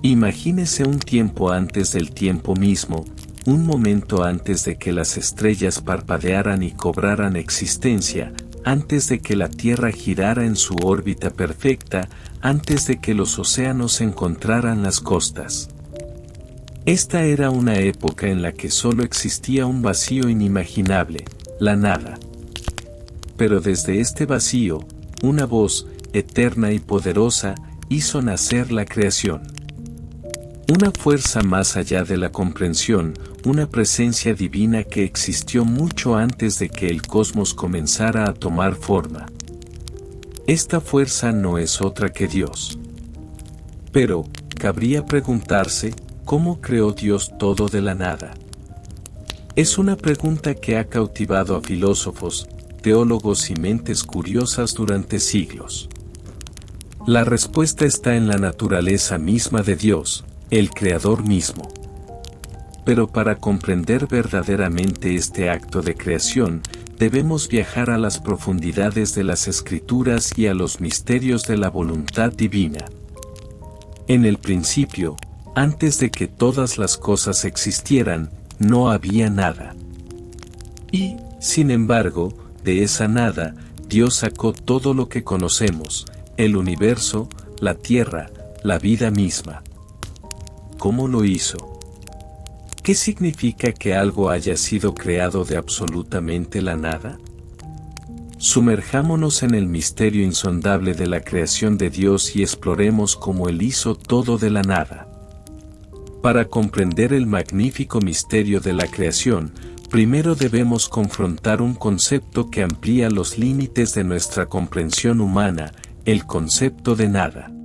Imagínese un tiempo antes del tiempo mismo, un momento antes de que las estrellas parpadearan y cobraran existencia, antes de que la Tierra girara en su órbita perfecta, antes de que los océanos encontraran las costas. Esta era una época en la que solo existía un vacío inimaginable, la nada. Pero desde este vacío, una voz, eterna y poderosa, hizo nacer la creación. Una fuerza más allá de la comprensión, una presencia divina que existió mucho antes de que el cosmos comenzara a tomar forma. Esta fuerza no es otra que Dios. Pero, cabría preguntarse, ¿cómo creó Dios todo de la nada? Es una pregunta que ha cautivado a filósofos, teólogos y mentes curiosas durante siglos. La respuesta está en la naturaleza misma de Dios, el Creador mismo. Pero para comprender verdaderamente este acto de creación, debemos viajar a las profundidades de las Escrituras y a los misterios de la voluntad divina. En el principio, antes de que todas las cosas existieran, no había nada. Y, sin embargo, de esa nada, Dios sacó todo lo que conocemos, el universo, la tierra, la vida misma. ¿Cómo lo hizo? ¿Qué significa que algo haya sido creado de absolutamente la nada? Sumerjámonos en el misterio insondable de la creación de Dios y exploremos cómo Él hizo todo de la nada. Para comprender el magnífico misterio de la creación, primero debemos confrontar un concepto que amplía los límites de nuestra comprensión humana, el concepto de nada.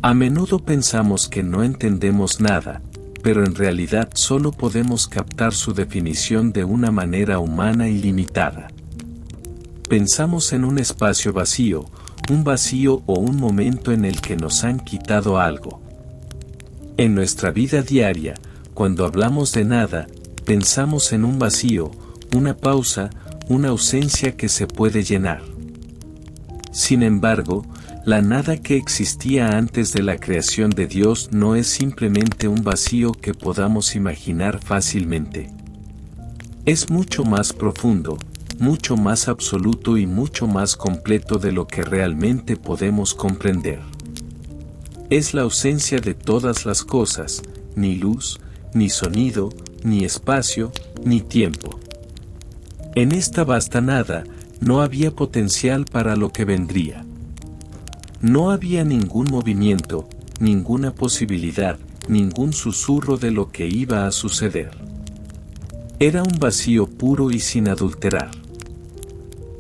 A menudo pensamos que no entendemos nada, pero en realidad solo podemos captar su definición de una manera humana y limitada. Pensamos en un espacio vacío, un vacío o un momento en el que nos han quitado algo. En nuestra vida diaria, cuando hablamos de nada, pensamos en un vacío, una pausa, una ausencia que se puede llenar. Sin embargo, la nada que existía antes de la creación de Dios no es simplemente un vacío que podamos imaginar fácilmente. Es mucho más profundo, mucho más absoluto y mucho más completo de lo que realmente podemos comprender. Es la ausencia de todas las cosas, ni luz, ni sonido, ni espacio, ni tiempo. En esta vasta nada, no había potencial para lo que vendría. No había ningún movimiento, ninguna posibilidad, ningún susurro de lo que iba a suceder. Era un vacío puro y sin adulterar.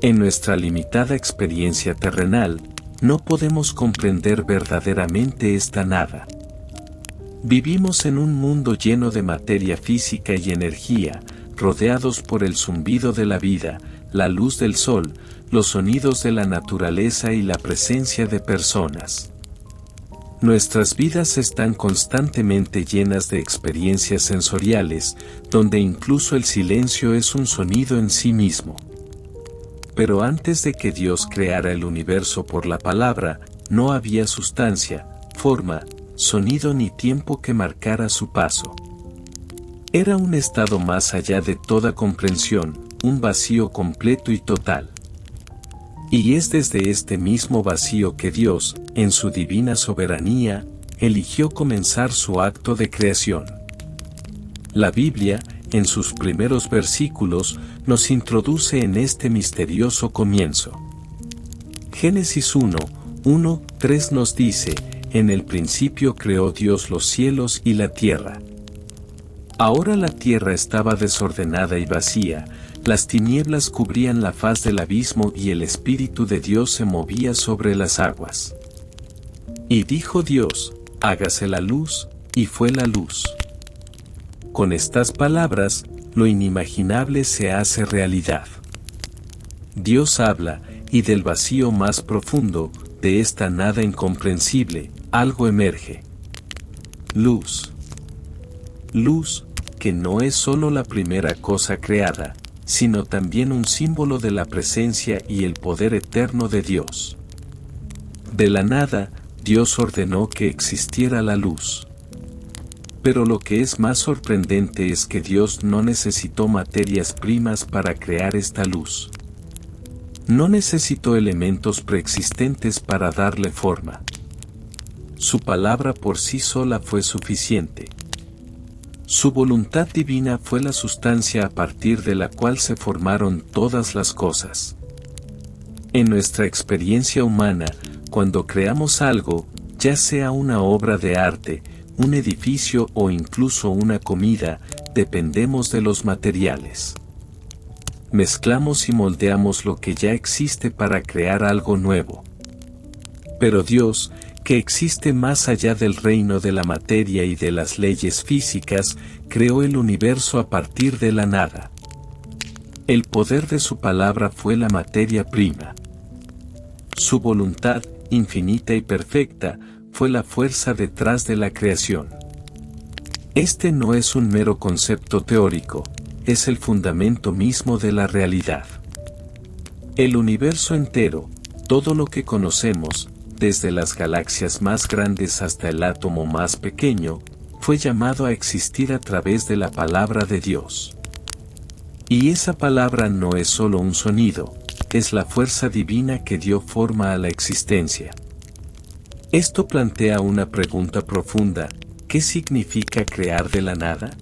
En nuestra limitada experiencia terrenal, no podemos comprender verdaderamente esta nada. Vivimos en un mundo lleno de materia física y energía, rodeados por el zumbido de la vida, la luz del sol, los sonidos de la naturaleza y la presencia de personas. Nuestras vidas están constantemente llenas de experiencias sensoriales, donde incluso el silencio es un sonido en sí mismo. Pero antes de que Dios creara el universo por la palabra, no había sustancia, forma, sonido ni tiempo que marcara su paso. Era un estado más allá de toda comprensión, un vacío completo y total. Y es desde este mismo vacío que Dios, en su divina soberanía, eligió comenzar su acto de creación. La Biblia, en sus primeros versículos, nos introduce en este misterioso comienzo. Génesis 1:3 nos dice, en el principio creó Dios los cielos y la tierra. Ahora la tierra estaba desordenada y vacía, las tinieblas cubrían la faz del abismo y el Espíritu de Dios se movía sobre las aguas. Y dijo Dios, hágase la luz, y fue la luz. Con estas palabras, lo inimaginable se hace realidad. Dios habla, y del vacío más profundo, de esta nada incomprensible, algo emerge. Luz. Luz, que no es solo la primera cosa creada, sino también un símbolo de la presencia y el poder eterno de Dios. De la nada, Dios ordenó que existiera la luz. Pero lo que es más sorprendente es que Dios no necesitó materias primas para crear esta luz. No necesitó elementos preexistentes para darle forma. Su palabra por sí sola fue suficiente. Su voluntad divina fue la sustancia a partir de la cual se formaron todas las cosas. En nuestra experiencia humana, cuando creamos algo, ya sea una obra de arte, un edificio o incluso una comida, dependemos de los materiales. Mezclamos y moldeamos lo que ya existe para crear algo nuevo. Pero Dios, que existe más allá del reino de la materia y de las leyes físicas, creó el universo a partir de la nada. El poder de su palabra fue la materia prima. Su voluntad, infinita y perfecta, fue la fuerza detrás de la creación. Este no es un mero concepto teórico, es el fundamento mismo de la realidad. El universo entero, todo lo que conocemos, desde las galaxias más grandes hasta el átomo más pequeño, fue llamado a existir a través de la palabra de Dios. Y esa palabra no es solo un sonido, es la fuerza divina que dio forma a la existencia. Esto plantea una pregunta profunda: ¿qué significa crear de la nada?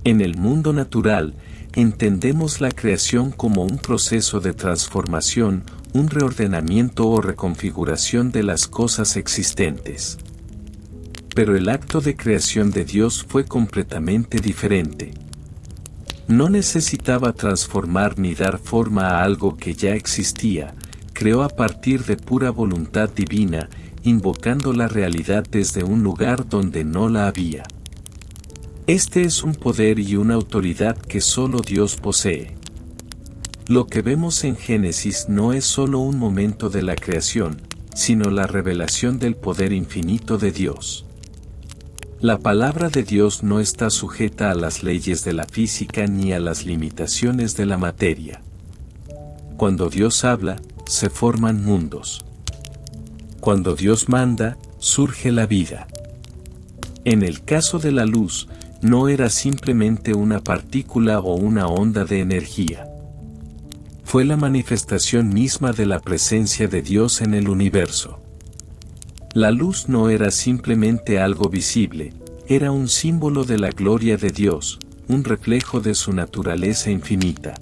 En el mundo natural, entendemos la creación como un proceso de transformación, un reordenamiento o reconfiguración de las cosas existentes. Pero el acto de creación de Dios fue completamente diferente. No necesitaba transformar ni dar forma a algo que ya existía, creó a partir de pura voluntad divina, invocando la realidad desde un lugar donde no la había. Este es un poder y una autoridad que solo Dios posee. Lo que vemos en Génesis no es solo un momento de la creación, sino la revelación del poder infinito de Dios. La palabra de Dios no está sujeta a las leyes de la física ni a las limitaciones de la materia. Cuando Dios habla, se forman mundos. Cuando Dios manda, surge la vida. En el caso de la luz, no era simplemente una partícula o una onda de energía. Fue la manifestación misma de la presencia de Dios en el universo. La luz no era simplemente algo visible, era un símbolo de la gloria de Dios, un reflejo de su naturaleza infinita.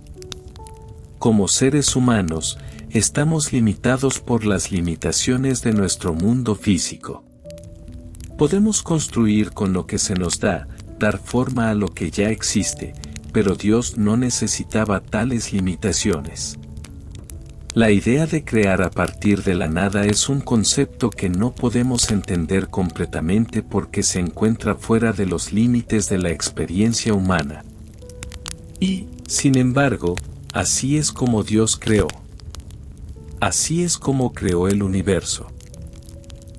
Como seres humanos, estamos limitados por las limitaciones de nuestro mundo físico. Podemos construir con lo que se nos da, dar forma a lo que ya existe, pero Dios no necesitaba tales limitaciones. La idea de crear a partir de la nada es un concepto que no podemos entender completamente porque se encuentra fuera de los límites de la experiencia humana. Y, sin embargo, así es como Dios creó. Así es como creó el universo.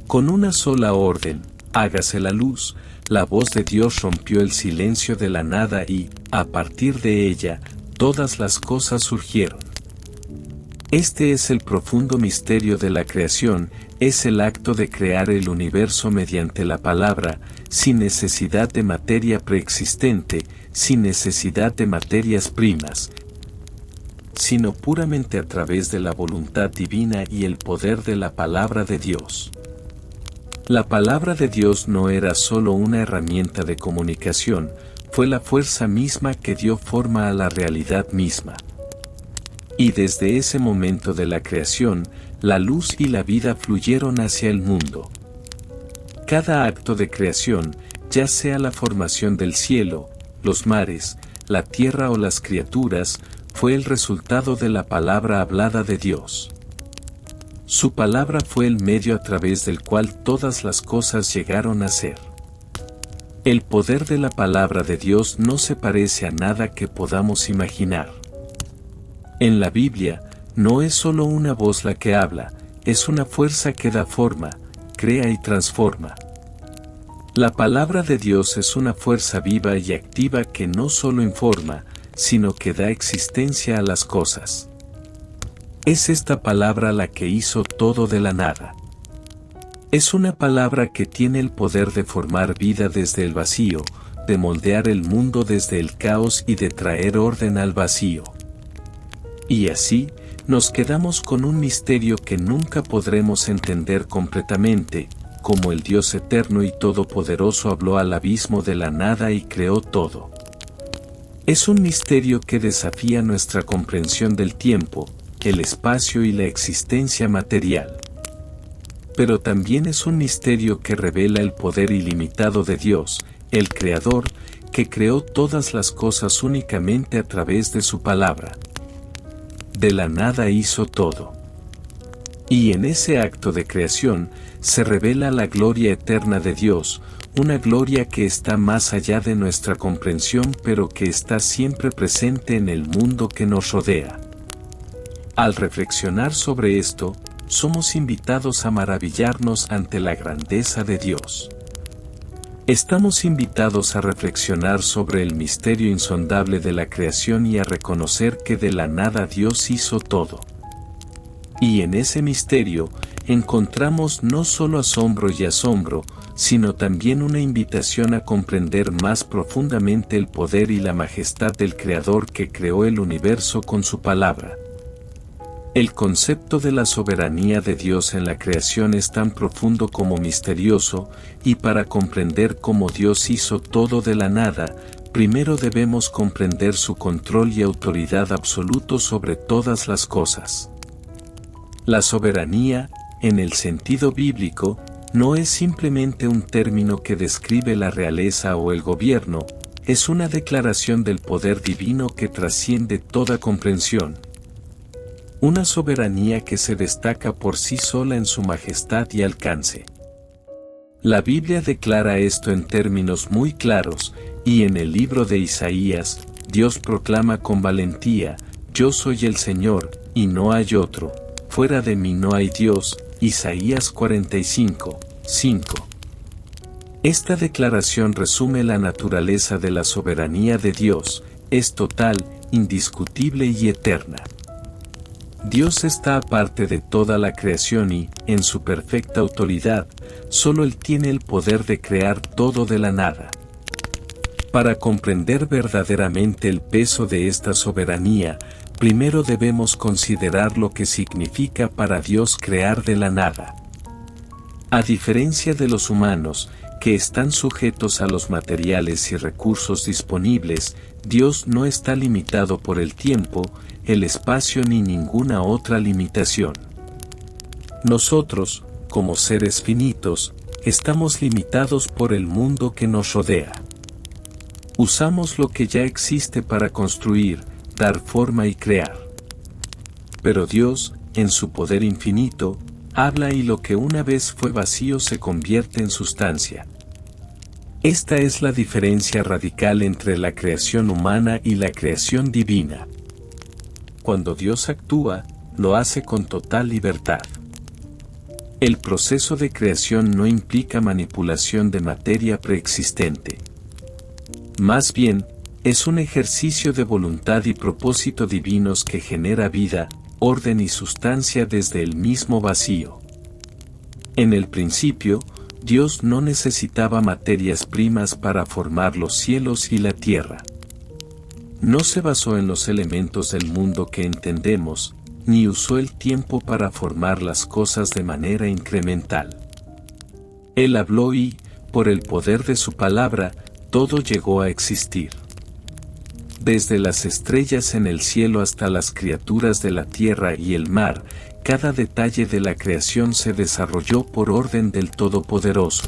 Con una sola orden, hágase la luz, la voz de Dios rompió el silencio de la nada y, a partir de ella, todas las cosas surgieron. Este es el profundo misterio de la creación, es el acto de crear el universo mediante la palabra, sin necesidad de materia preexistente, sin necesidad de materias primas, sino puramente a través de la voluntad divina y el poder de la palabra de Dios. La palabra de Dios no era solo una herramienta de comunicación, fue la fuerza misma que dio forma a la realidad misma. Y desde ese momento de la creación, la luz y la vida fluyeron hacia el mundo. Cada acto de creación, ya sea la formación del cielo, los mares, la tierra o las criaturas, fue el resultado de la palabra hablada de Dios. Su palabra fue el medio a través del cual todas las cosas llegaron a ser. El poder de la palabra de Dios no se parece a nada que podamos imaginar. En la Biblia, no es solo una voz la que habla, es una fuerza que da forma, crea y transforma. La palabra de Dios es una fuerza viva y activa que no solo informa, sino que da existencia a las cosas. Es esta palabra la que hizo todo de la nada. Es una palabra que tiene el poder de formar vida desde el vacío, de moldear el mundo desde el caos y de traer orden al vacío. Y así, nos quedamos con un misterio que nunca podremos entender completamente, como el Dios eterno y todopoderoso habló al abismo de la nada y creó todo. Es un misterio que desafía nuestra comprensión del tiempo, el espacio y la existencia material. Pero también es un misterio que revela el poder ilimitado de Dios, el Creador, que creó todas las cosas únicamente a través de su palabra. De la nada hizo todo. Y en ese acto de creación, se revela la gloria eterna de Dios, una gloria que está más allá de nuestra comprensión pero que está siempre presente en el mundo que nos rodea. Al reflexionar sobre esto, somos invitados a maravillarnos ante la grandeza de Dios. Estamos invitados a reflexionar sobre el misterio insondable de la creación y a reconocer que de la nada Dios hizo todo. Y en ese misterio, encontramos no solo asombro y asombro, sino también una invitación a comprender más profundamente el poder y la majestad del Creador que creó el universo con su palabra. El concepto de la soberanía de Dios en la creación es tan profundo como misterioso, y para comprender cómo Dios hizo todo de la nada, primero debemos comprender su control y autoridad absoluto sobre todas las cosas. La soberanía, en el sentido bíblico, no es simplemente un término que describe la realeza o el gobierno, es una declaración del poder divino que trasciende toda comprensión. Una soberanía que se destaca por sí sola en su majestad y alcance. La Biblia declara esto en términos muy claros, y en el libro de Isaías, Dios proclama con valentía: «Yo soy el Señor, y no hay otro, fuera de mí no hay Dios». Isaías 45, 5. Esta declaración resume la naturaleza de la soberanía de Dios, es total, indiscutible y eterna. Dios está aparte de toda la creación y, en su perfecta autoridad, solo Él tiene el poder de crear todo de la nada. Para comprender verdaderamente el peso de esta soberanía, primero debemos considerar lo que significa para Dios crear de la nada. A diferencia de los humanos, que están sujetos a los materiales y recursos disponibles, Dios no está limitado por el tiempo, el espacio ni ninguna otra limitación. Nosotros, como seres finitos, estamos limitados por el mundo que nos rodea. Usamos lo que ya existe para construir, dar forma y crear. Pero Dios, en su poder infinito, habla y lo que una vez fue vacío se convierte en sustancia. Esta es la diferencia radical entre la creación humana y la creación divina. Cuando Dios actúa, lo hace con total libertad. El proceso de creación no implica manipulación de materia preexistente. Más bien, es un ejercicio de voluntad y propósito divinos que genera vida, orden y sustancia desde el mismo vacío. En el principio, Dios no necesitaba materias primas para formar los cielos y la tierra. No se basó en los elementos del mundo que entendemos, ni usó el tiempo para formar las cosas de manera incremental. Él habló y, por el poder de su palabra, todo llegó a existir. Desde las estrellas en el cielo hasta las criaturas de la tierra y el mar, cada detalle de la creación se desarrolló por orden del Todopoderoso.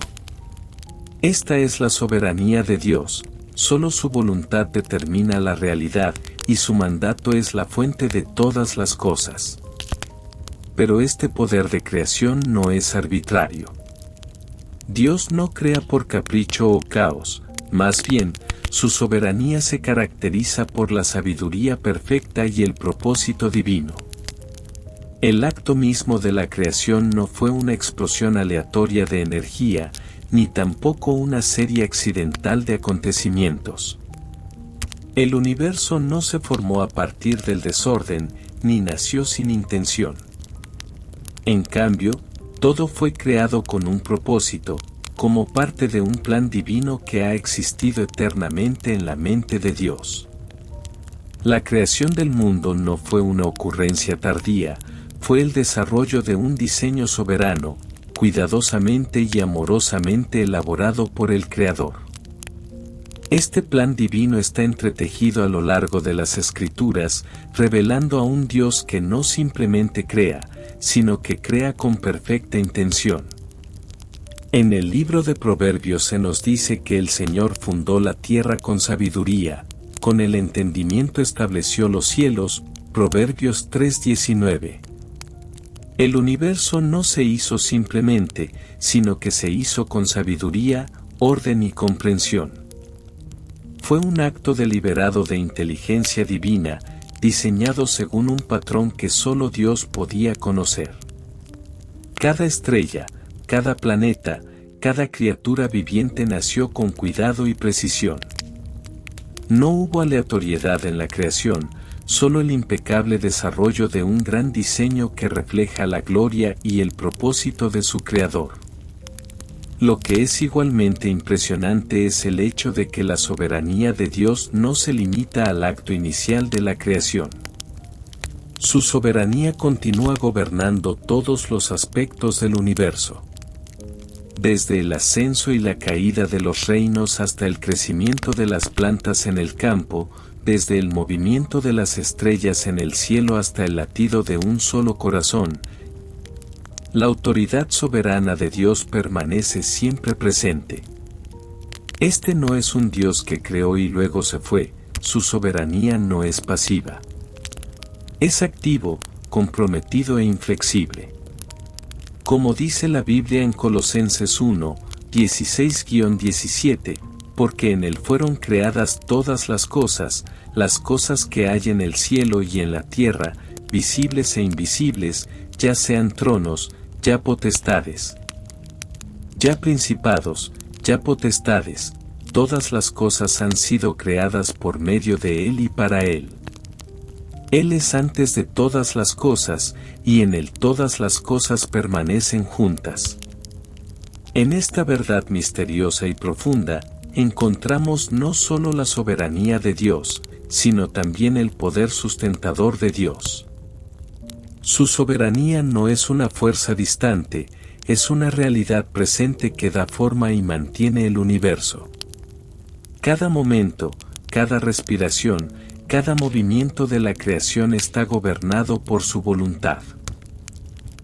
Esta es la soberanía de Dios, solo su voluntad determina la realidad, y su mandato es la fuente de todas las cosas. Pero este poder de creación no es arbitrario. Dios no crea por capricho o caos, más bien, su soberanía se caracteriza por la sabiduría perfecta y el propósito divino. El acto mismo de la creación no fue una explosión aleatoria de energía, ni tampoco una serie accidental de acontecimientos. El universo no se formó a partir del desorden, ni nació sin intención. En cambio, Todo fue creado con un propósito, como parte de un plan divino que ha existido eternamente en la mente de Dios. La creación del mundo no fue una ocurrencia tardía, fue el desarrollo de un diseño soberano, cuidadosamente y amorosamente elaborado por el Creador. Este plan divino está entretejido a lo largo de las Escrituras, revelando a un Dios que no simplemente crea, sino que crea con perfecta intención. En el libro de Proverbios se nos dice que el Señor fundó la tierra con sabiduría, con el entendimiento estableció los cielos, Proverbios 3:19. El universo no se hizo simplemente, sino que se hizo con sabiduría, orden y comprensión. Fue un acto deliberado de inteligencia divina, diseñado según un patrón que solo Dios podía conocer. Cada estrella, cada planeta, cada criatura viviente nació con cuidado y precisión. No hubo aleatoriedad en la creación, solo el impecable desarrollo de un gran diseño que refleja la gloria y el propósito de su creador. Lo que es igualmente impresionante es el hecho de que la soberanía de Dios no se limita al acto inicial de la creación. Su soberanía continúa gobernando todos los aspectos del universo. Desde el ascenso y la caída de los reinos hasta el crecimiento de las plantas en el campo, desde el movimiento de las estrellas en el cielo hasta el latido de un solo corazón, la autoridad soberana de Dios permanece siempre presente. Este no es un Dios que creó y luego se fue, su soberanía no es pasiva. Es activo, comprometido e inflexible. Como dice la Biblia en Colosenses 1, 16-17, porque en Él fueron creadas todas las cosas que hay en el cielo y en la tierra, visibles e invisibles, ya sean tronos, ya potestades, ya principados, ya potestades, todas las cosas han sido creadas por medio de Él y para Él. Él es antes de todas las cosas, y en Él todas las cosas permanecen juntas. En esta verdad misteriosa y profunda, encontramos no solo la soberanía de Dios, sino también el poder sustentador de Dios. Su soberanía no es una fuerza distante, es una realidad presente que da forma y mantiene el universo. Cada momento, cada respiración, cada movimiento de la creación está gobernado por su voluntad.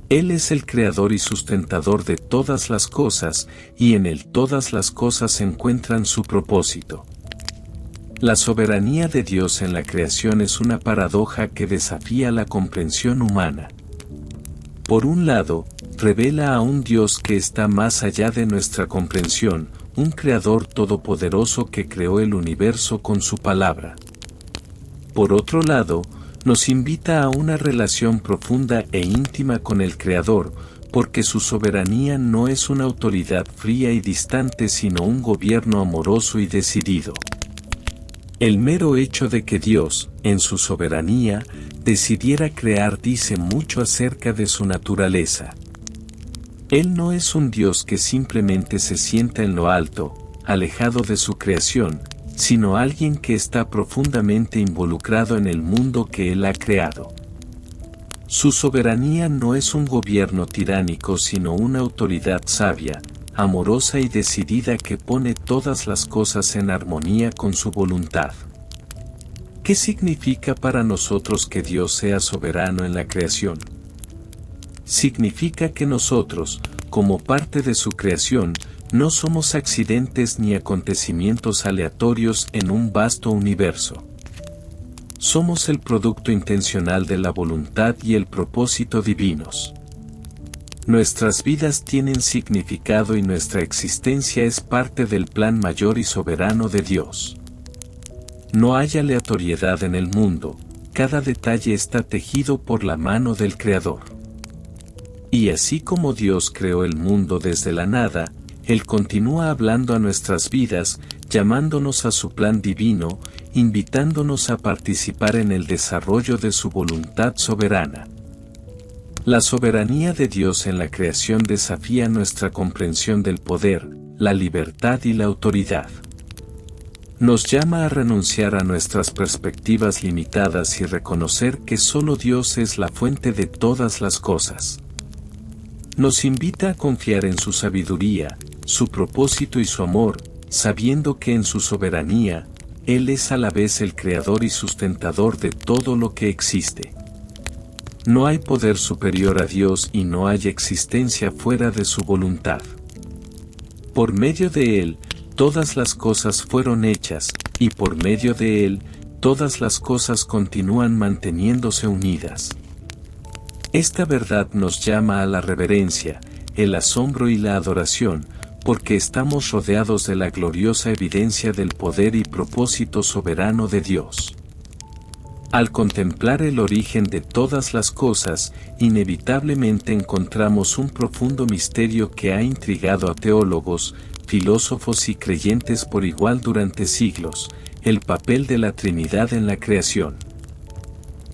Él es el creador y sustentador de todas las cosas, y en Él todas las cosas encuentran su propósito. La soberanía de Dios en la creación es una paradoja que desafía la comprensión humana. Por un lado, revela a un Dios que está más allá de nuestra comprensión, un creador todopoderoso que creó el universo con su palabra. Por otro lado, nos invita a una relación profunda e íntima con el Creador, porque su soberanía no es una autoridad fría y distante sino un gobierno amoroso y decidido. El mero hecho de que Dios, en su soberanía, decidiera crear dice mucho acerca de su naturaleza. Él no es un Dios que simplemente se sienta en lo alto, alejado de su creación, sino alguien que está profundamente involucrado en el mundo que Él ha creado. Su soberanía no es un gobierno tiránico sino una autoridad sabia, amorosa y decidida que pone todas las cosas en armonía con su voluntad. ¿Qué significa para nosotros que Dios sea soberano en la creación? Significa que nosotros, como parte de su creación, no somos accidentes ni acontecimientos aleatorios en un vasto universo. Somos el producto intencional de la voluntad y el propósito divinos. Nuestras vidas tienen significado y nuestra existencia es parte del plan mayor y soberano de Dios. No hay aleatoriedad en el mundo, cada detalle está tejido por la mano del Creador. Y así como Dios creó el mundo desde la nada, Él continúa hablando a nuestras vidas, llamándonos a su plan divino, invitándonos a participar en el desarrollo de su voluntad soberana. La soberanía de Dios en la creación desafía nuestra comprensión del poder, la libertad y la autoridad. Nos llama a renunciar a nuestras perspectivas limitadas y reconocer que solo Dios es la fuente de todas las cosas. Nos invita a confiar en su sabiduría, su propósito y su amor, sabiendo que en su soberanía, Él es a la vez el creador y sustentador de todo lo que existe. No hay poder superior a Dios y no hay existencia fuera de su voluntad. Por medio de Él, todas las cosas fueron hechas, y por medio de Él, todas las cosas continúan manteniéndose unidas. Esta verdad nos llama a la reverencia, el asombro y la adoración, porque estamos rodeados de la gloriosa evidencia del poder y propósito soberano de Dios. Al contemplar el origen de todas las cosas, inevitablemente encontramos un profundo misterio que ha intrigado a teólogos, filósofos y creyentes por igual durante siglos: el papel de la Trinidad en la creación.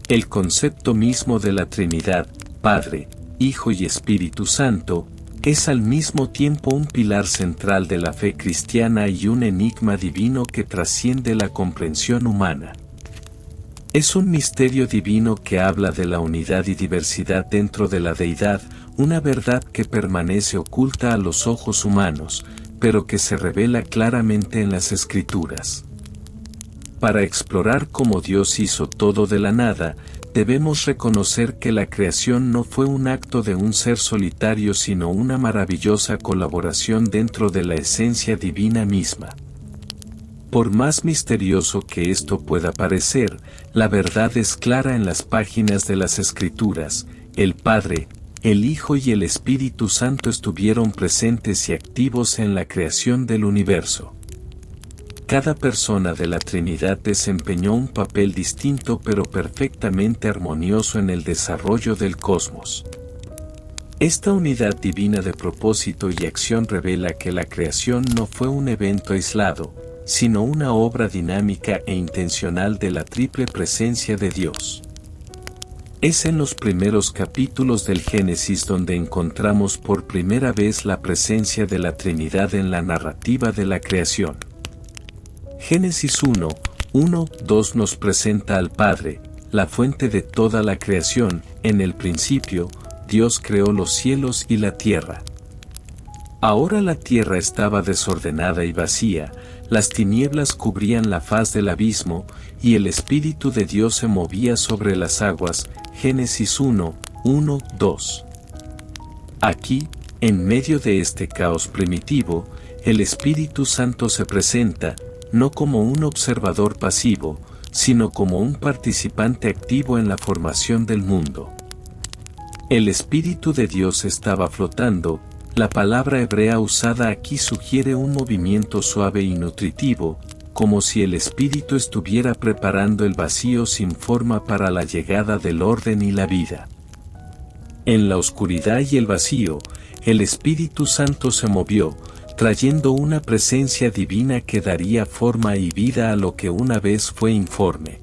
El concepto mismo de la Trinidad, Padre, Hijo y Espíritu Santo, es al mismo tiempo un pilar central de la fe cristiana y un enigma divino que trasciende la comprensión humana. Es un misterio divino que habla de la unidad y diversidad dentro de la deidad, una verdad que permanece oculta a los ojos humanos, pero que se revela claramente en las Escrituras. Para explorar cómo Dios hizo todo de la nada, debemos reconocer que la creación no fue un acto de un ser solitario sino una maravillosa colaboración dentro de la esencia divina misma. Por más misterioso que esto pueda parecer, la verdad es clara en las páginas de las Escrituras: el Padre, el Hijo y el Espíritu Santo estuvieron presentes y activos en la creación del universo. Cada persona de la Trinidad desempeñó un papel distinto pero perfectamente armonioso en el desarrollo del cosmos. Esta unidad divina de propósito y acción revela que la creación no fue un evento aislado, sino una obra dinámica e intencional de la triple presencia de Dios. Es en los primeros capítulos del Génesis donde encontramos por primera vez la presencia de la Trinidad en la narrativa de la creación. Génesis 1:1-2 nos presenta al Padre, la fuente de toda la creación. En el principio, Dios creó los cielos y la tierra. Ahora la tierra estaba desordenada y vacía, las tinieblas cubrían la faz del abismo, y el Espíritu de Dios se movía sobre las aguas. Génesis 1:1-2. Aquí, en medio de este caos primitivo, el Espíritu Santo se presenta, no como un observador pasivo, sino como un participante activo en la formación del mundo. El Espíritu de Dios estaba flotando. La palabra hebrea usada aquí sugiere un movimiento suave y nutritivo, como si el Espíritu estuviera preparando el vacío sin forma para la llegada del orden y la vida. En la oscuridad y el vacío, el Espíritu Santo se movió, trayendo una presencia divina que daría forma y vida a lo que una vez fue informe.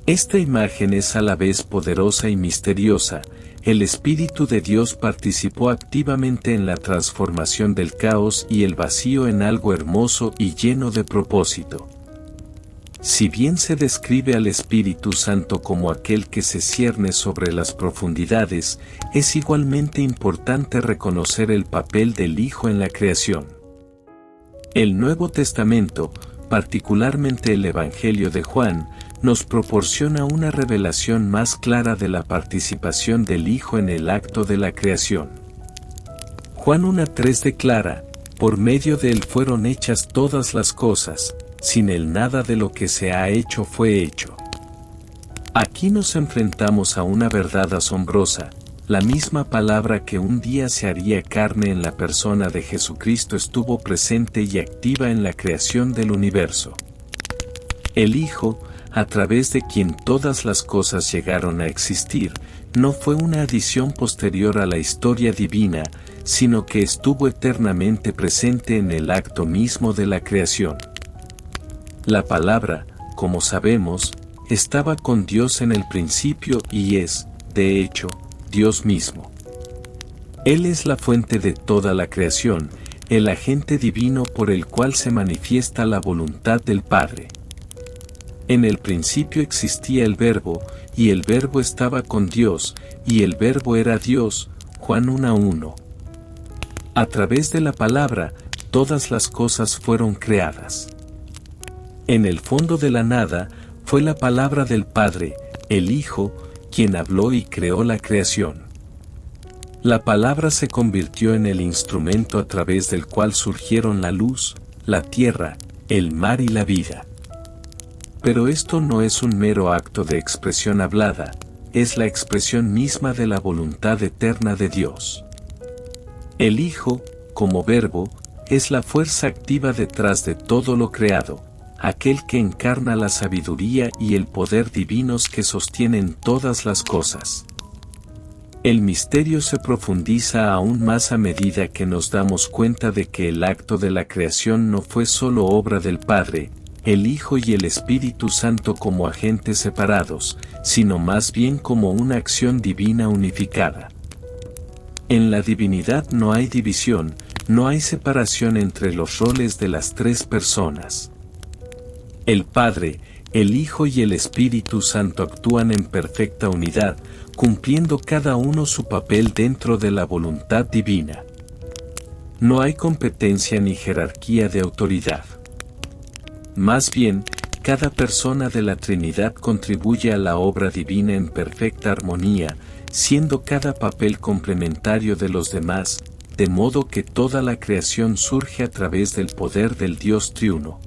Esta imagen es a la vez poderosa y misteriosa. El Espíritu de Dios participó activamente en la transformación del caos y el vacío en algo hermoso y lleno de propósito. Si bien se describe al Espíritu Santo como aquel que se cierne sobre las profundidades, es igualmente importante reconocer el papel del Hijo en la creación. El Nuevo Testamento, particularmente el Evangelio de Juan, nos proporciona una revelación más clara de la participación del Hijo en el acto de la creación. Juan 1:3 declara: por medio de él fueron hechas todas las cosas, sin él nada de lo que se ha hecho fue hecho. Aquí nos enfrentamos a una verdad asombrosa: la misma palabra que un día se haría carne en la persona de Jesucristo estuvo presente y activa en la creación del universo. El Hijo, a través de quien todas las cosas llegaron a existir, no fue una adición posterior a la historia divina, sino que estuvo eternamente presente en el acto mismo de la creación. La palabra, como sabemos, estaba con Dios en el principio y es, de hecho, Dios mismo. Él es la fuente de toda la creación, el agente divino por el cual se manifiesta la voluntad del Padre. En el principio existía el Verbo, y el Verbo estaba con Dios, y el Verbo era Dios. Juan 1:1. A través de la palabra, todas las cosas fueron creadas. En el fondo de la nada, fue la palabra del Padre, el Hijo, quien habló y creó la creación. La palabra se convirtió en el instrumento a través del cual surgieron la luz, la tierra, el mar y la vida. Pero esto no es un mero acto de expresión hablada, es la expresión misma de la voluntad eterna de Dios. El Hijo, como Verbo, es la fuerza activa detrás de todo lo creado, aquel que encarna la sabiduría y el poder divinos que sostienen todas las cosas. El misterio se profundiza aún más a medida que nos damos cuenta de que el acto de la creación no fue solo obra del Padre, el Hijo y el Espíritu Santo como agentes separados, sino más bien como una acción divina unificada. En la divinidad no hay división, no hay separación entre los roles de las tres personas. El Padre, el Hijo y el Espíritu Santo actúan en perfecta unidad, cumpliendo cada uno su papel dentro de la voluntad divina. No hay competencia ni jerarquía de autoridad. Más bien, cada persona de la Trinidad contribuye a la obra divina en perfecta armonía, siendo cada papel complementario de los demás, de modo que toda la creación surge a través del poder del Dios triuno.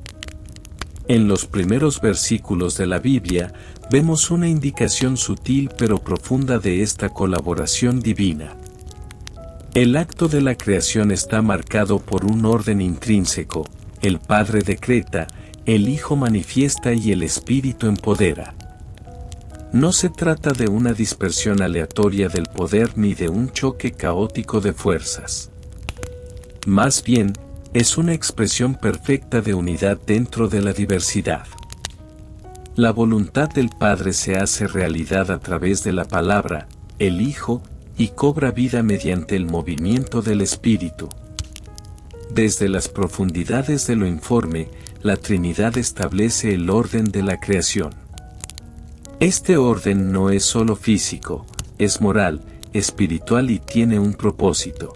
En los primeros versículos de la Biblia, vemos una indicación sutil pero profunda de esta colaboración divina. El acto de la creación está marcado por un orden intrínseco, el Padre decreta, el Hijo manifiesta y el Espíritu empodera. No se trata de una dispersión aleatoria del poder ni de un choque caótico de fuerzas. Más bien, es una expresión perfecta de unidad dentro de la diversidad. La voluntad del Padre se hace realidad a través de la palabra, el Hijo, y cobra vida mediante el movimiento del Espíritu. Desde las profundidades de lo informe, la Trinidad establece el orden de la creación. Este orden no es solo físico, es moral, espiritual y tiene un propósito.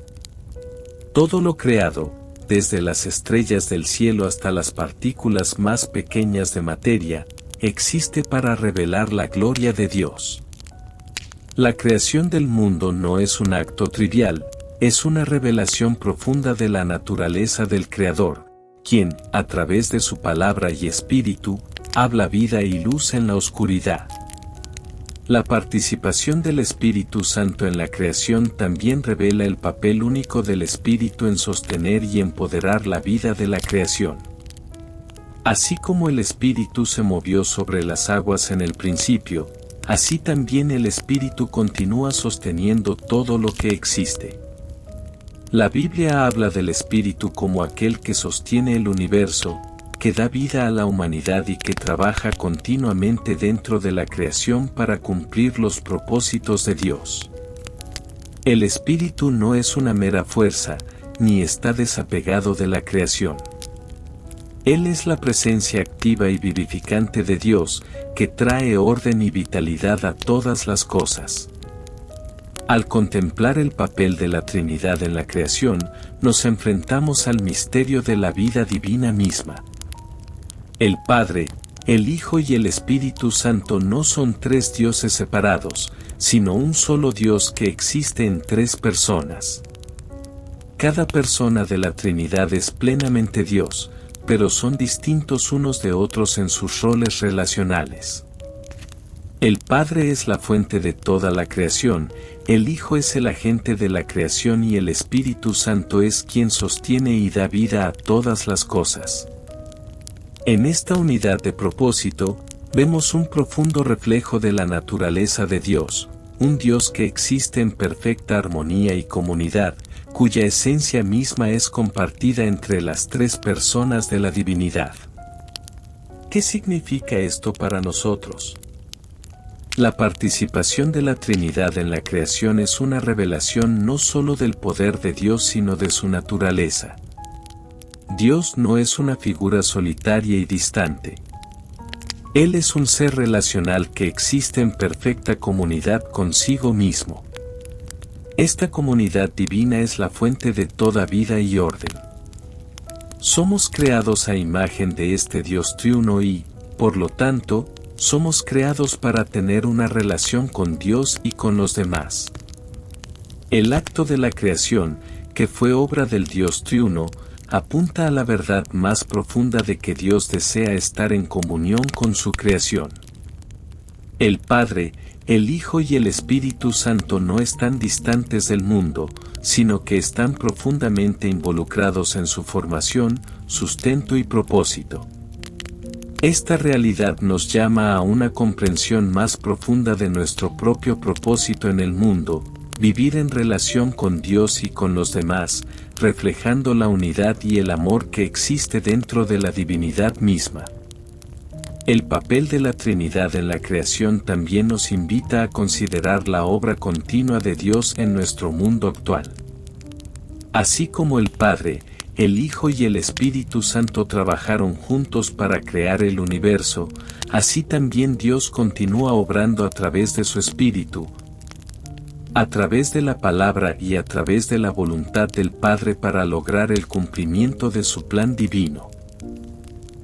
Todo lo creado, desde las estrellas del cielo hasta las partículas más pequeñas de materia, existe para revelar la gloria de Dios. La creación del mundo no es un acto trivial, es una revelación profunda de la naturaleza del Creador, quien, a través de su palabra y espíritu, habla vida y luz en la oscuridad. La participación del Espíritu Santo en la creación también revela el papel único del Espíritu en sostener y empoderar la vida de la creación. Así como el Espíritu se movió sobre las aguas en el principio, así también el Espíritu continúa sosteniendo todo lo que existe. La Biblia habla del Espíritu como aquel que sostiene el universo, que da vida a la humanidad y que trabaja continuamente dentro de la creación para cumplir los propósitos de Dios. El Espíritu no es una mera fuerza, ni está desapegado de la creación. Él es la presencia activa y vivificante de Dios, que trae orden y vitalidad a todas las cosas. Al contemplar el papel de la Trinidad en la creación, nos enfrentamos al misterio de la vida divina misma. El Padre, el Hijo y el Espíritu Santo no son tres dioses separados, sino un solo Dios que existe en tres personas. Cada persona de la Trinidad es plenamente Dios, pero son distintos unos de otros en sus roles relacionales. El Padre es la fuente de toda la creación, el Hijo es el agente de la creación y el Espíritu Santo es quien sostiene y da vida a todas las cosas. En esta unidad de propósito, vemos un profundo reflejo de la naturaleza de Dios, un Dios que existe en perfecta armonía y comunidad, cuya esencia misma es compartida entre las tres personas de la divinidad. ¿Qué significa esto para nosotros? La participación de la Trinidad en la creación es una revelación no solo del poder de Dios sino de su naturaleza. Dios no es una figura solitaria y distante. Él es un ser relacional que existe en perfecta comunidad consigo mismo. Esta comunidad divina es la fuente de toda vida y orden. Somos creados a imagen de este Dios triuno y, por lo tanto, somos creados para tener una relación con Dios y con los demás. El acto de la creación, que fue obra del Dios triuno, apunta a la verdad más profunda de que Dios desea estar en comunión con su creación. El Padre, el Hijo y el Espíritu Santo no están distantes del mundo, sino que están profundamente involucrados en su formación, sustento y propósito. Esta realidad nos llama a una comprensión más profunda de nuestro propio propósito en el mundo, vivir en relación con Dios y con los demás, reflejando la unidad y el amor que existe dentro de la divinidad misma. El papel de la Trinidad en la creación también nos invita a considerar la obra continua de Dios en nuestro mundo actual. Así como el Padre, el Hijo y el Espíritu Santo trabajaron juntos para crear el universo, así también Dios continúa obrando a través de su Espíritu, a través de la palabra y a través de la voluntad del Padre para lograr el cumplimiento de su plan divino.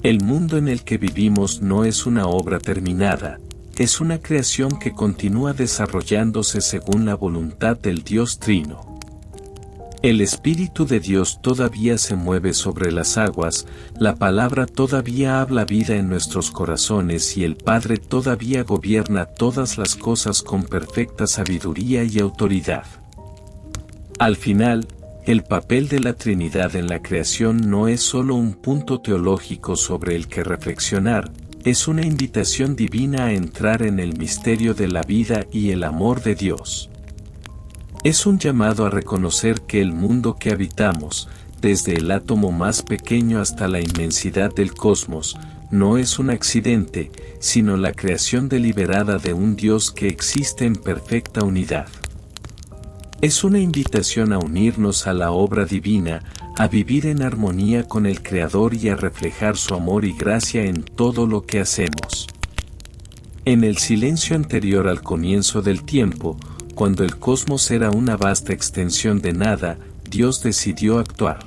El mundo en el que vivimos no es una obra terminada, es una creación que continúa desarrollándose según la voluntad del Dios Trino. El Espíritu de Dios todavía se mueve sobre las aguas, la palabra todavía habla vida en nuestros corazones y el Padre todavía gobierna todas las cosas con perfecta sabiduría y autoridad. Al final, el papel de la Trinidad en la creación no es solo un punto teológico sobre el que reflexionar, es una invitación divina a entrar en el misterio de la vida y el amor de Dios. Es un llamado a reconocer que el mundo que habitamos, desde el átomo más pequeño hasta la inmensidad del cosmos, no es un accidente, sino la creación deliberada de un Dios que existe en perfecta unidad. Es una invitación a unirnos a la obra divina, a vivir en armonía con el Creador y a reflejar su amor y gracia en todo lo que hacemos. En el silencio anterior al comienzo del tiempo, cuando el cosmos era una vasta extensión de nada, Dios decidió actuar.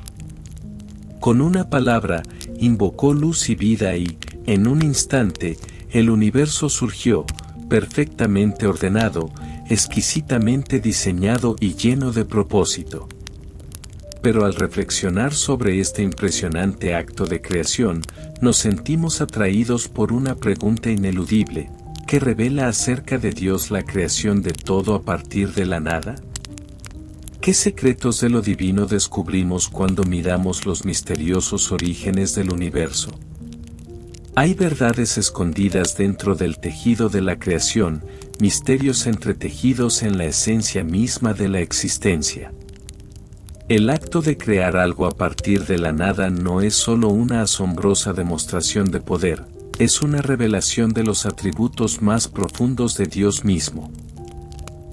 Con una palabra, invocó luz y vida y, en un instante, el universo surgió, perfectamente ordenado, exquisitamente diseñado y lleno de propósito. Pero al reflexionar sobre este impresionante acto de creación, nos sentimos atraídos por una pregunta ineludible, que revela acerca de Dios la creación de todo a partir de la nada. ¿Qué secretos de lo divino descubrimos cuando miramos los misteriosos orígenes del universo? Hay verdades escondidas dentro del tejido de la creación, misterios entretejidos en la esencia misma de la existencia. El acto de crear algo a partir de la nada no es solo una asombrosa demostración de poder, es una revelación de los atributos más profundos de Dios mismo.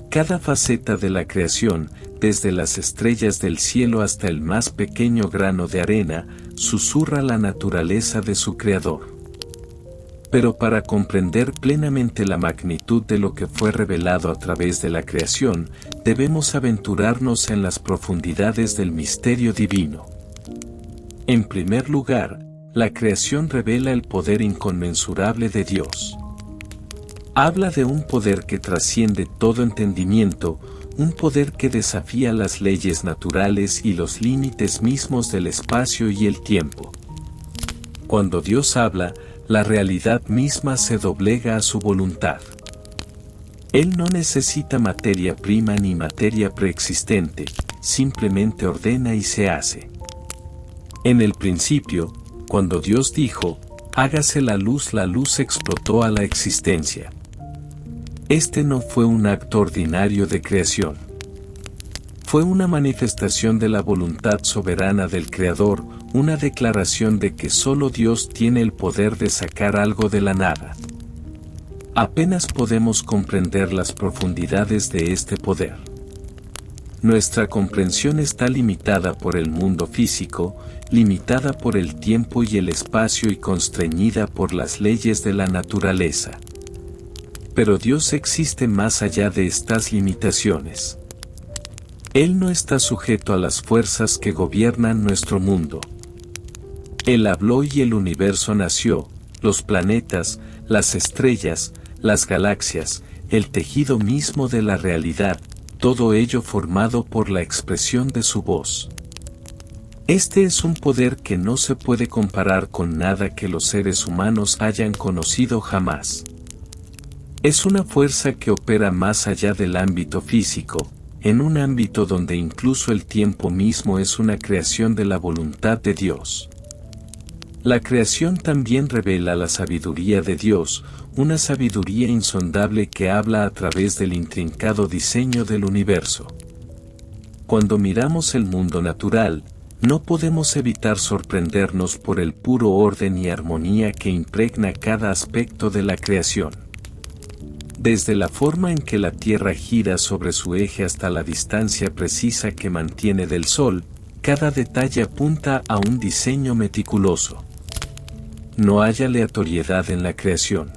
Cada faceta de la creación, desde las estrellas del cielo hasta el más pequeño grano de arena, susurra la naturaleza de su Creador. Pero para comprender plenamente la magnitud de lo que fue revelado a través de la creación, debemos aventurarnos en las profundidades del misterio divino. En primer lugar, la creación revela el poder inconmensurable de Dios. Habla de un poder que trasciende todo entendimiento, un poder que desafía las leyes naturales y los límites mismos del espacio y el tiempo. Cuando Dios habla, la realidad misma se doblega a su voluntad. Él no necesita materia prima ni materia preexistente, simplemente ordena y se hace. En el principio, cuando Dios dijo, hágase la luz explotó a la existencia. Este no fue un acto ordinario de creación. Fue una manifestación de la voluntad soberana del Creador, una declaración de que solo Dios tiene el poder de sacar algo de la nada. apenas podemos comprender las profundidades de este poder. Nuestra comprensión está limitada por el mundo físico, limitada por el tiempo y el espacio y constreñida por las leyes de la naturaleza. Pero Dios existe más allá de estas limitaciones. Él no está sujeto a las fuerzas que gobiernan nuestro mundo. Él habló y el universo nació, los planetas, las estrellas, las galaxias, el tejido mismo de la realidad, todo ello formado por la expresión de su voz. Este es un poder que no se puede comparar con nada que los seres humanos hayan conocido jamás. Es una fuerza que opera más allá del ámbito físico, en un ámbito donde incluso el tiempo mismo es una creación de la voluntad de Dios. La creación también revela la sabiduría de Dios, una sabiduría insondable que habla a través del intrincado diseño del universo. Cuando miramos el mundo natural, no podemos evitar sorprendernos por el puro orden y armonía que impregna cada aspecto de la creación. Desde la forma en que la Tierra gira sobre su eje hasta la distancia precisa que mantiene del Sol, cada detalle apunta a un diseño meticuloso. No hay aleatoriedad en la creación.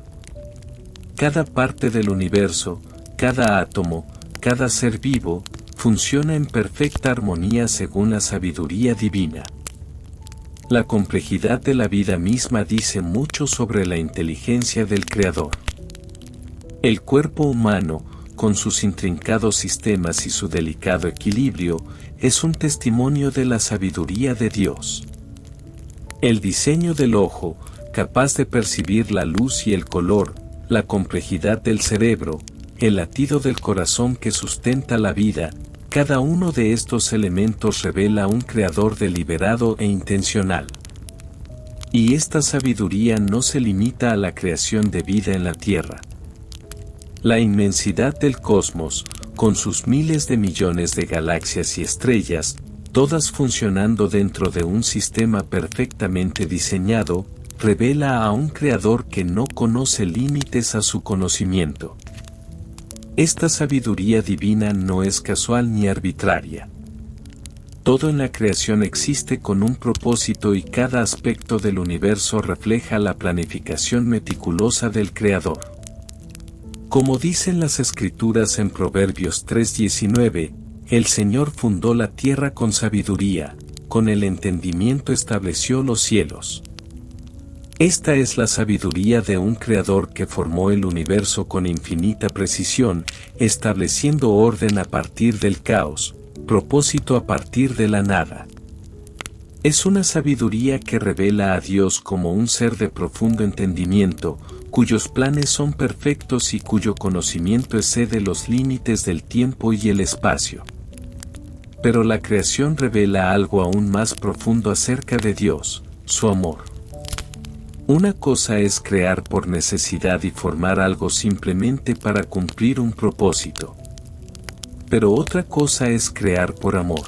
Cada parte del universo, cada átomo, cada ser vivo, funciona en perfecta armonía según la sabiduría divina. La complejidad de la vida misma dice mucho sobre la inteligencia del Creador. El cuerpo humano, con sus intrincados sistemas y su delicado equilibrio, es un testimonio de la sabiduría de Dios. El diseño del ojo, capaz de percibir la luz y el color, la complejidad del cerebro, el latido del corazón que sustenta la vida, cada uno de estos elementos revela un creador deliberado e intencional. Y esta sabiduría no se limita a la creación de vida en la Tierra. La inmensidad del cosmos, con sus miles de millones de galaxias y estrellas, todas funcionando dentro de un sistema perfectamente diseñado, revela a un creador que no conoce límites a su conocimiento. Esta sabiduría divina no es casual ni arbitraria. Todo en la creación existe con un propósito y cada aspecto del universo refleja la planificación meticulosa del Creador. Como dicen las Escrituras en Proverbios 3:19, el Señor fundó la tierra con sabiduría, con el entendimiento estableció los cielos. Esta es la sabiduría de un creador que formó el universo con infinita precisión, estableciendo orden a partir del caos, propósito a partir de la nada. Es una sabiduría que revela a Dios como un ser de profundo entendimiento, cuyos planes son perfectos y cuyo conocimiento excede los límites del tiempo y el espacio. Pero la creación revela algo aún más profundo acerca de Dios, su amor. Una cosa es crear por necesidad y formar algo simplemente para cumplir un propósito. Pero otra cosa es crear por amor.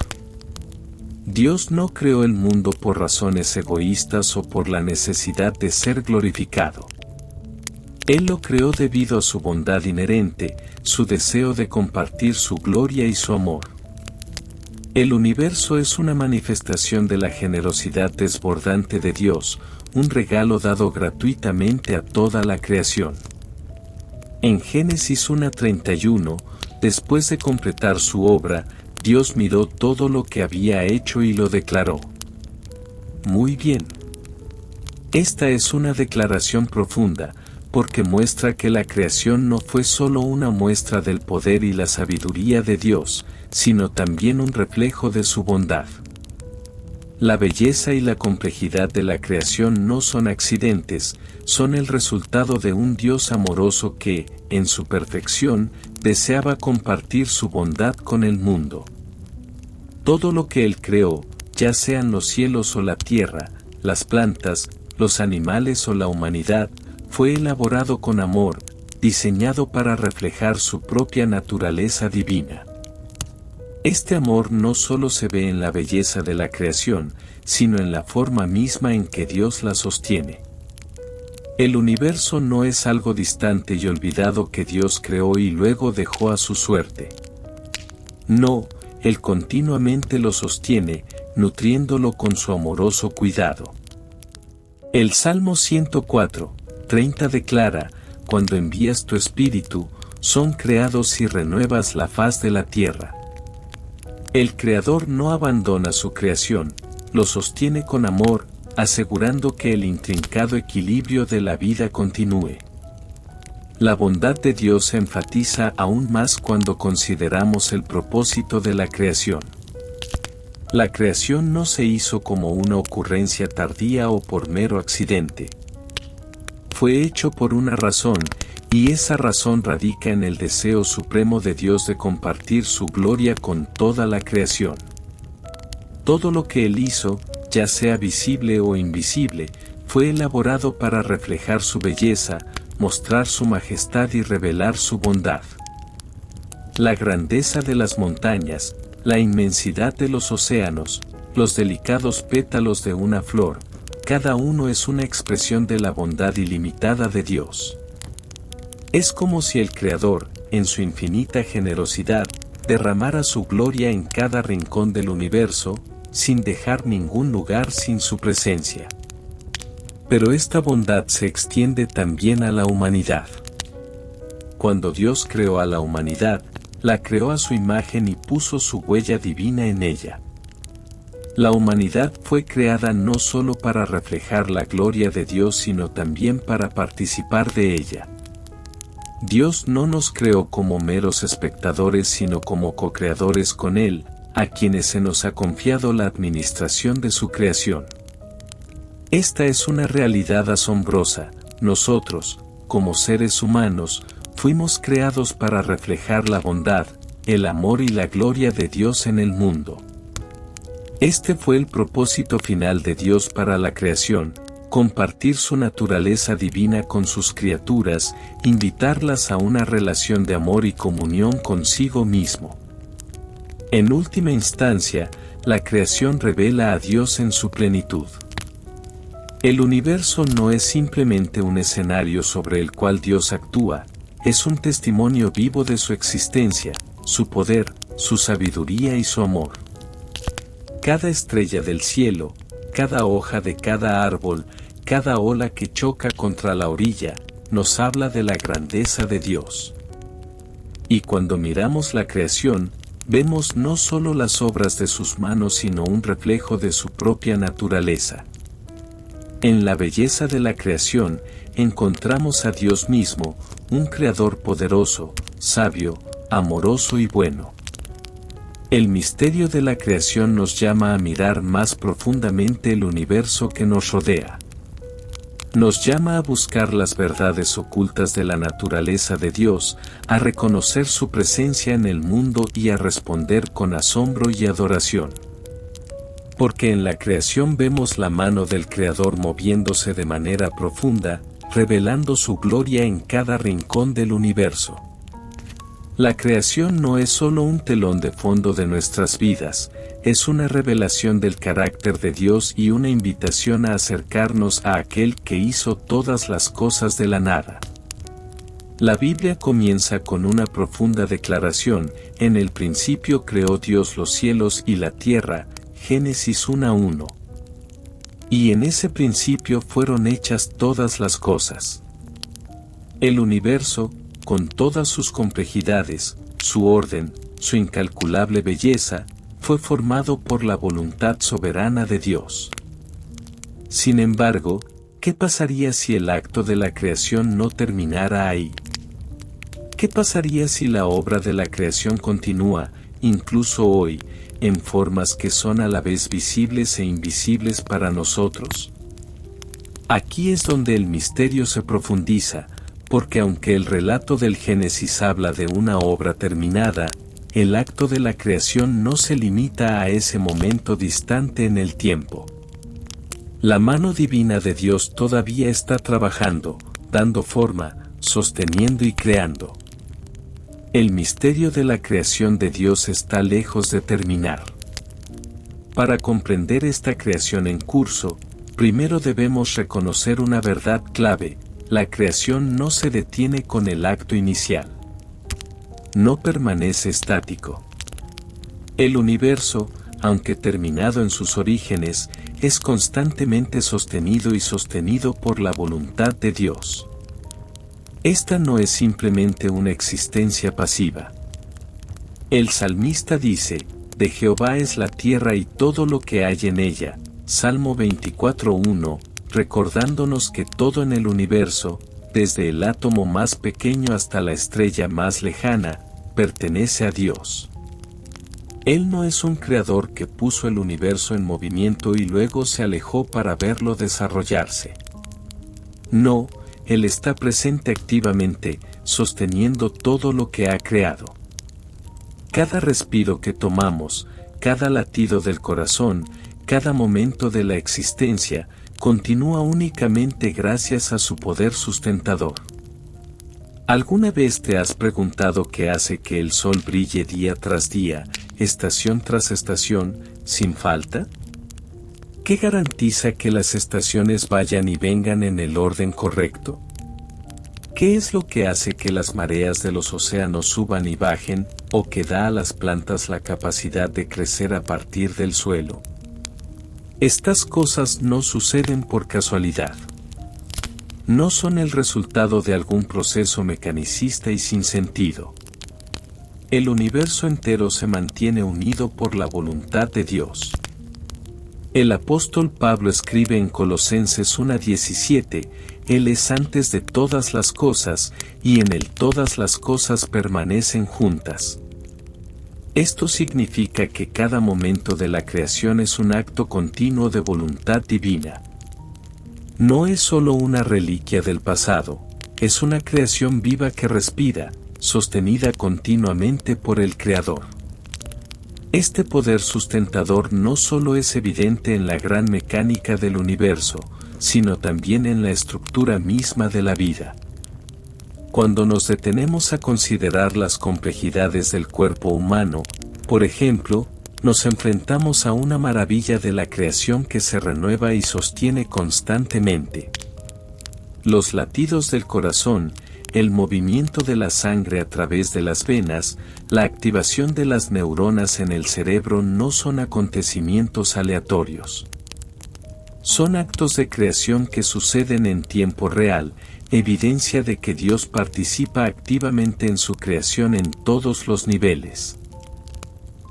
Dios no creó el mundo por razones egoístas o por la necesidad de ser glorificado. Él lo creó debido a su bondad inherente, su deseo de compartir su gloria y su amor. El universo es una manifestación de la generosidad desbordante de Dios, un regalo dado gratuitamente a toda la creación. En Génesis 1:31, después de completar su obra, Dios miró todo lo que había hecho y lo declaró. Muy bien. Esta es una declaración profunda, porque muestra que la creación no fue solo una muestra del poder y la sabiduría de Dios, sino también un reflejo de su bondad. La belleza y la complejidad de la creación no son accidentes, son el resultado de un Dios amoroso que, en su perfección, deseaba compartir su bondad con el mundo. Todo lo que Él creó, ya sean los cielos o la tierra, las plantas, los animales o la humanidad, fue elaborado con amor, diseñado para reflejar su propia naturaleza divina. Este amor no solo se ve en la belleza de la creación, sino en la forma misma en que Dios la sostiene. El universo no es algo distante y olvidado que Dios creó y luego dejó a su suerte. No, Él continuamente lo sostiene, nutriéndolo con su amoroso cuidado. El Salmo 104:30 declara: cuando envías tu espíritu, son creados y renuevas la faz de la tierra. El Creador no abandona su creación, lo sostiene con amor, asegurando que el intrincado equilibrio de la vida continúe. La bondad de Dios se enfatiza aún más cuando consideramos el propósito de la creación. La creación no se hizo como una ocurrencia tardía o por mero accidente. Fue hecho por una razón, y esa razón radica en el deseo supremo de Dios de compartir su gloria con toda la creación. Todo lo que Él hizo, ya sea visible o invisible, fue elaborado para reflejar su belleza, mostrar su majestad y revelar su bondad. La grandeza de las montañas, la inmensidad de los océanos, los delicados pétalos de una flor, cada uno es una expresión de la bondad ilimitada de Dios. Es como si el Creador, en su infinita generosidad, derramara su gloria en cada rincón del universo, sin dejar ningún lugar sin su presencia. Pero esta bondad se extiende también a la humanidad. Cuando Dios creó a la humanidad, la creó a su imagen y puso su huella divina en ella. La humanidad fue creada no solo para reflejar la gloria de Dios, sino también para participar de ella. Dios no nos creó como meros espectadores, sino como co-creadores con Él, a quienes se nos ha confiado la administración de su creación. Esta es una realidad asombrosa. Nosotros, como seres humanos, fuimos creados para reflejar la bondad, el amor y la gloria de Dios en el mundo. Este fue el propósito final de Dios para la creación: compartir su naturaleza divina con sus criaturas, invitarlas a una relación de amor y comunión consigo mismo. En última instancia, la creación revela a Dios en su plenitud. El universo no es simplemente un escenario sobre el cual Dios actúa, es un testimonio vivo de su existencia, su poder, su sabiduría y su amor. Cada estrella del cielo, cada hoja de cada árbol, cada ola que choca contra la orilla, nos habla de la grandeza de Dios. Y cuando miramos la creación, vemos no solo las obras de sus manos, sino un reflejo de su propia naturaleza. En la belleza de la creación, encontramos a Dios mismo, un creador poderoso, sabio, amoroso y bueno. El misterio de la creación nos llama a mirar más profundamente el universo que nos rodea. Nos llama a buscar las verdades ocultas de la naturaleza de Dios, a reconocer su presencia en el mundo y a responder con asombro y adoración. Porque en la creación vemos la mano del Creador moviéndose de manera profunda, revelando su gloria en cada rincón del universo. La creación no es solo un telón de fondo de nuestras vidas, es una revelación del carácter de Dios y una invitación a acercarnos a aquel que hizo todas las cosas de la nada. La Biblia comienza con una profunda declaración: en el principio creó Dios los cielos y la tierra, Génesis 1:1. Y en ese principio fueron hechas todas las cosas. El universo, con todas sus complejidades, su orden, su incalculable belleza, fue formado por la voluntad soberana de Dios. Sin embargo, ¿qué pasaría si el acto de la creación no terminara ahí? ¿Qué pasaría si la obra de la creación continúa, incluso hoy, en formas que son a la vez visibles e invisibles para nosotros? Aquí es donde el misterio se profundiza, porque aunque el relato del Génesis habla de una obra terminada, el acto de la creación no se limita a ese momento distante en el tiempo. La mano divina de Dios todavía está trabajando, dando forma, sosteniendo y creando. El misterio de la creación de Dios está lejos de terminar. Para comprender esta creación en curso, primero debemos reconocer una verdad clave: la creación no se detiene con el acto inicial. No permanece estático. El universo, aunque terminado en sus orígenes, es constantemente sostenido y sostenido por la voluntad de Dios. Esta no es simplemente una existencia pasiva. El salmista dice, de Jehová es la tierra y todo lo que hay en ella, Salmo 24:1, recordándonos que todo en el universo, desde el átomo más pequeño hasta la estrella más lejana, pertenece a Dios. Él no es un creador que puso el universo en movimiento y luego se alejó para verlo desarrollarse. No, Él está presente activamente, sosteniendo todo lo que ha creado. Cada respiro que tomamos, cada latido del corazón, cada momento de la existencia, continúa únicamente gracias a su poder sustentador. ¿Alguna vez te has preguntado qué hace que el sol brille día tras día, estación tras estación, sin falta? ¿Qué garantiza que las estaciones vayan y vengan en el orden correcto? ¿Qué es lo que hace que las mareas de los océanos suban y bajen, o que da a las plantas la capacidad de crecer a partir del suelo? Estas cosas no suceden por casualidad. No son el resultado de algún proceso mecanicista y sin sentido. El universo entero se mantiene unido por la voluntad de Dios. El apóstol Pablo escribe en Colosenses 1:17, Él es antes de todas las cosas, y en Él todas las cosas permanecen juntas. Esto significa que cada momento de la creación es un acto continuo de voluntad divina. No es solo una reliquia del pasado, es una creación viva que respira, sostenida continuamente por el Creador. Este poder sustentador no solo es evidente en la gran mecánica del universo, sino también en la estructura misma de la vida. Cuando nos detenemos a considerar las complejidades del cuerpo humano, por ejemplo, nos enfrentamos a una maravilla de la creación que se renueva y sostiene constantemente. Los latidos del corazón, el movimiento de la sangre a través de las venas, la activación de las neuronas en el cerebro no son acontecimientos aleatorios. Son actos de creación que suceden en tiempo real, evidencia de que Dios participa activamente en su creación en todos los niveles.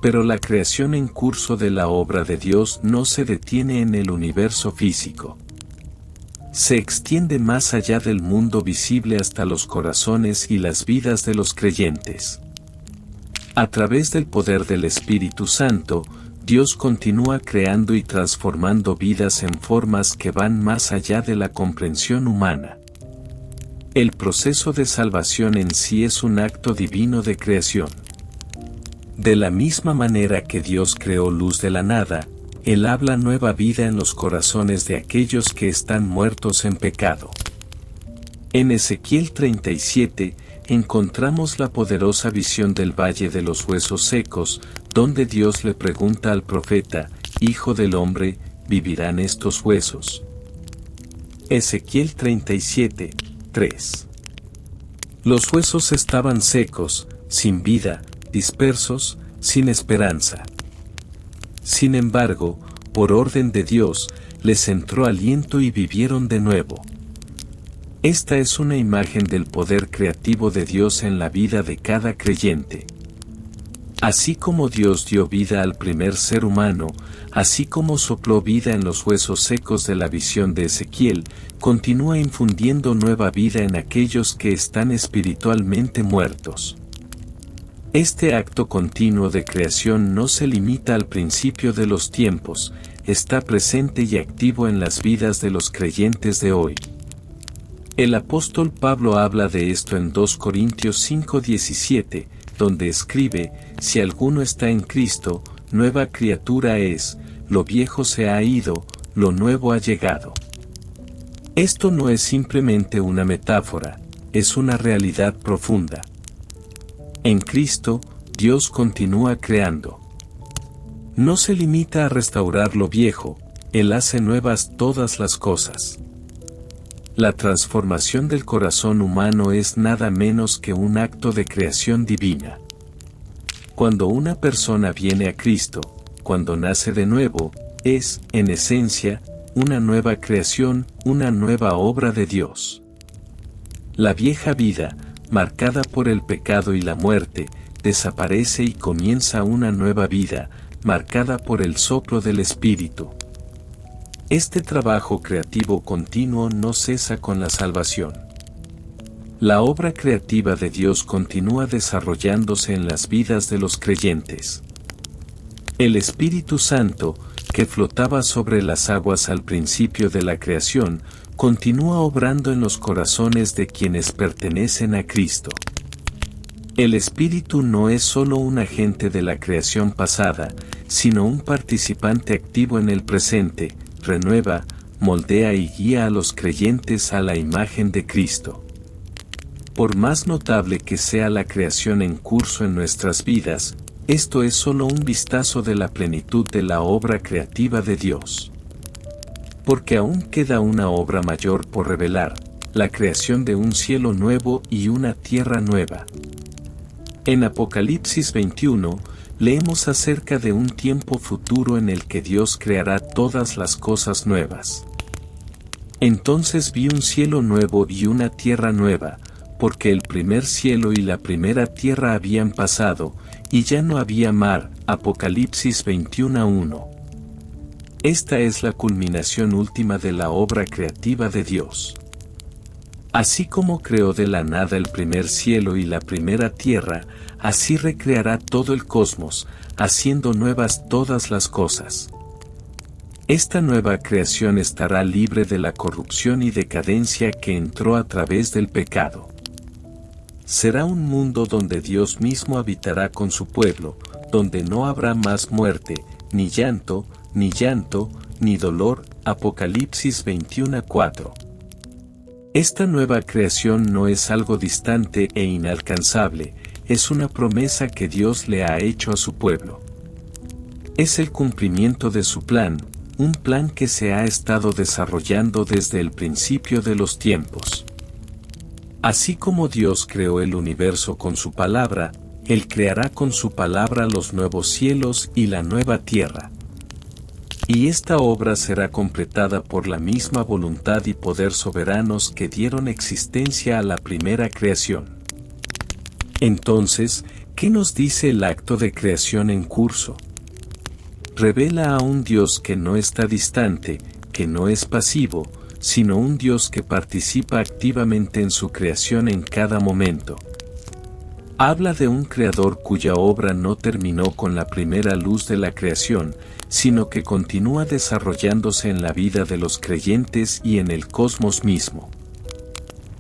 Pero la creación en curso de la obra de Dios no se detiene en el universo físico. Se extiende más allá del mundo visible hasta los corazones y las vidas de los creyentes. A través del poder del Espíritu Santo, Dios continúa creando y transformando vidas en formas que van más allá de la comprensión humana. El proceso de salvación en sí es un acto divino de creación. De la misma manera que Dios creó luz de la nada, Él habla nueva vida en los corazones de aquellos que están muertos en pecado. En Ezequiel 37, encontramos la poderosa visión del valle de los huesos secos, donde Dios le pregunta al profeta, Hijo del hombre, ¿vivirán estos huesos? Ezequiel 37, 3. Los huesos estaban secos, sin vida, dispersos, sin esperanza. Sin embargo, por orden de Dios, les entró aliento y vivieron de nuevo. Esta es una imagen del poder creativo de Dios en la vida de cada creyente. Así como Dios dio vida al primer ser humano, así como sopló vida en los huesos secos de la visión de Ezequiel, continúa infundiendo nueva vida en aquellos que están espiritualmente muertos. Este acto continuo de creación no se limita al principio de los tiempos, está presente y activo en las vidas de los creyentes de hoy. El apóstol Pablo habla de esto en 2 Corintios 5:17, donde escribe, si alguno está en Cristo, nueva criatura es, lo viejo se ha ido, lo nuevo ha llegado. Esto no es simplemente una metáfora, es una realidad profunda. En Cristo, Dios continúa creando. No se limita a restaurar lo viejo, Él hace nuevas todas las cosas. La transformación del corazón humano es nada menos que un acto de creación divina. Cuando una persona viene a Cristo, cuando nace de nuevo, es, en esencia, una nueva creación, una nueva obra de Dios. La vieja vida, marcada por el pecado y la muerte, desaparece y comienza una nueva vida, marcada por el soplo del Espíritu. Este trabajo creativo continuo no cesa con la salvación. La obra creativa de Dios continúa desarrollándose en las vidas de los creyentes. El Espíritu Santo, que flotaba sobre las aguas al principio de la creación, continúa obrando en los corazones de quienes pertenecen a Cristo. El Espíritu no es solo un agente de la creación pasada, sino un participante activo en el presente, renueva, moldea y guía a los creyentes a la imagen de Cristo. Por más notable que sea la creación en curso en nuestras vidas, esto es solo un vistazo de la plenitud de la obra creativa de Dios. Porque aún queda una obra mayor por revelar, la creación de un cielo nuevo y una tierra nueva. En Apocalipsis 21, leemos acerca de un tiempo futuro en el que Dios creará todas las cosas nuevas. Entonces vi un cielo nuevo y una tierra nueva, porque el primer cielo y la primera tierra habían pasado, y ya no había mar. Apocalipsis 21:1. Esta es la culminación última de la obra creativa de Dios. Así como creó de la nada el primer cielo y la primera tierra, así recreará todo el cosmos, haciendo nuevas todas las cosas. Esta nueva creación estará libre de la corrupción y decadencia que entró a través del pecado. Será un mundo donde Dios mismo habitará con su pueblo, donde no habrá más muerte, ni llanto, ni dolor. Apocalipsis 21:4. Esta nueva creación no es algo distante e inalcanzable, es una promesa que Dios le ha hecho a su pueblo. Es el cumplimiento de su plan, un plan que se ha estado desarrollando desde el principio de los tiempos. Así como Dios creó el universo con su palabra, Él creará con su palabra los nuevos cielos y la nueva tierra. Y esta obra será completada por la misma voluntad y poder soberanos que dieron existencia a la primera creación. Entonces, ¿qué nos dice el acto de creación en curso? Revela a un Dios que no está distante, que no es pasivo, sino un Dios que participa activamente en su creación en cada momento. Habla de un creador cuya obra no terminó con la primera luz de la creación, sino que continúa desarrollándose en la vida de los creyentes y en el cosmos mismo.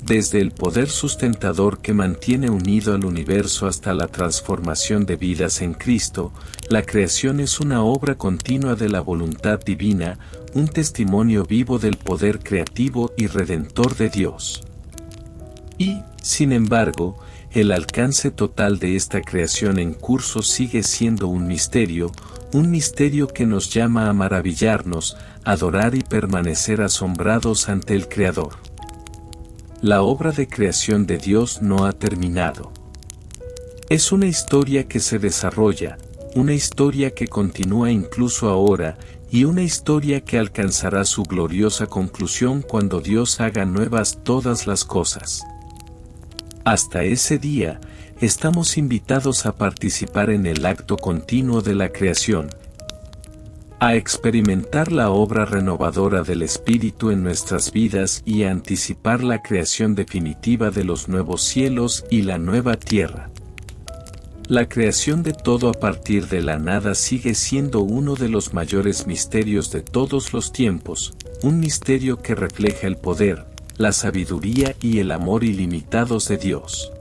Desde el poder sustentador que mantiene unido al universo hasta la transformación de vidas en Cristo, la creación es una obra continua de la voluntad divina, un testimonio vivo del poder creativo y redentor de Dios. Y, sin embargo, el alcance total de esta creación en curso sigue siendo un misterio que nos llama a maravillarnos, adorar y permanecer asombrados ante el Creador. La obra de creación de Dios no ha terminado. Es una historia que se desarrolla, una historia que continúa incluso ahora, y una historia que alcanzará su gloriosa conclusión cuando Dios haga nuevas todas las cosas. Hasta ese día, estamos invitados a participar en el acto continuo de la creación, a experimentar la obra renovadora del Espíritu en nuestras vidas y a anticipar la creación definitiva de los nuevos cielos y la nueva tierra. La creación de todo a partir de la nada sigue siendo uno de los mayores misterios de todos los tiempos, un misterio que refleja el poder, la sabiduría y el amor ilimitados de Dios.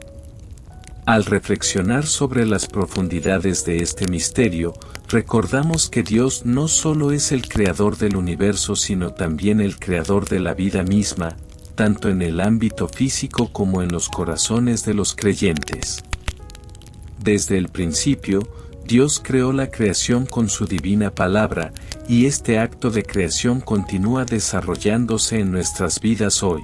Al reflexionar sobre las profundidades de este misterio, recordamos que Dios no solo es el creador del universo sino también el creador de la vida misma, tanto en el ámbito físico como en los corazones de los creyentes. Desde el principio, Dios creó la creación con su divina palabra, y este acto de creación continúa desarrollándose en nuestras vidas hoy.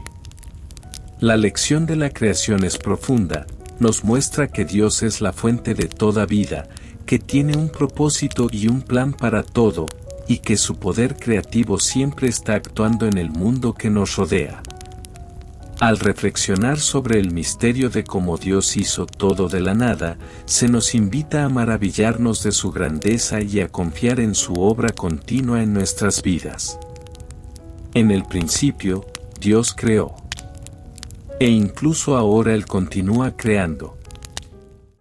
La lección de la creación es profunda, nos muestra que Dios es la fuente de toda vida, que tiene un propósito y un plan para todo, y que su poder creativo siempre está actuando en el mundo que nos rodea. Al reflexionar sobre el misterio de cómo Dios hizo todo de la nada, se nos invita a maravillarnos de su grandeza y a confiar en su obra continua en nuestras vidas. En el principio, Dios creó. E incluso ahora Él continúa creando.